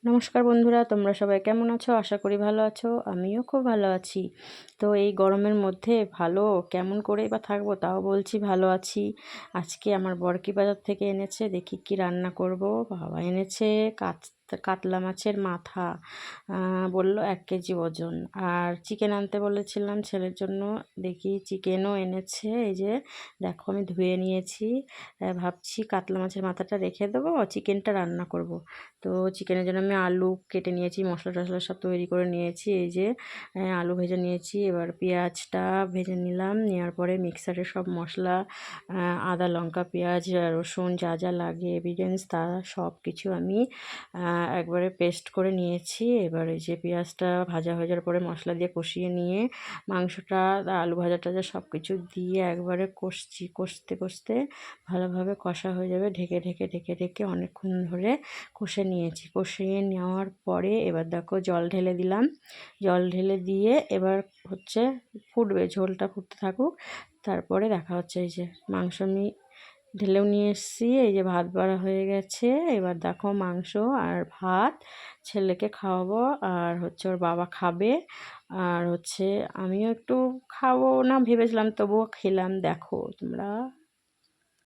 নমস্কার বন্ধুরা, তোমরা সবাই কেমন আছো? আশা করি ভালো আছো। আমিও খুব ভালো আছি। তো এই গরমের মধ্যে ভালো কেমন করেই বা থাকবো, তাও বলছি ভালো আছি। আজকে আমার বরকি বাজার থেকে এনেছে, দেখি কি রান্না করব। বাবা এনেছে কাতলা মাছের মাথা, বলল 1 কেজি ওজন। আর চিকেন আনতে বলেছিলাম ছেলের জন্য, দেখি চিকেনও এনেছে। এই যে দেখো, আমি ধুয়ে নিয়েছি। ভাবছি কাতলা মাছের মাথাটা রেখে দেবো, চিকেনটা রান্না করব। তো চিকেনের জন্য আমি আলু কেটে নিয়েছি, মশলা টশলা সব তৈরি করে নিয়েছি। এই যে আলু ভেজে নিয়েছি, এবার পেঁয়াজটা ভেজে নিলাম। নেওয়ার পরে মিক্সারে সব মশলা, আদা লঙ্কা পেঁয়াজ রসুন যা যা লাগে এভিডেন্স, তা সব কিছু আমি একবারে পেস্ট করে নিয়েছি। এবার এই যে পেঁয়াজটা ভাজা হয়ে যাওয়ার পরে মশলা দিয়ে কষিয়ে নিয়ে মাংসটা, আলু ভাজা টাজা সব কিছু দিয়ে একবারে কষতে কষতে ভালোভাবে কষা হয়ে যাবে। ঢেকে ঢেকে ঢেকে ঢেকে অনেকক্ষণ ধরে কষে নিয়েছি। কষিয়ে নেওয়ার পরে এবার দেখো জল ঢেলে দিলাম। জল ঢেলে দিয়ে এবার হচ্ছে ফুটবে, ঝোলটা ফুটতে থাকুক। তারপরে দেখা হচ্ছে, এই যে মাংস আমি ঢেলেও নিয়ে এসেছি। এই যে ভাত বাড়া হয়ে গেছে। এবার দেখো মাংস আর ভাত ছেলেকে খাওয়াবো, আর হচ্ছে ওর বাবা খাবে, আর হচ্ছে আমিও একটু খাবো না ভেবেছিলাম, তবুও খেলাম। দেখো তোমরা।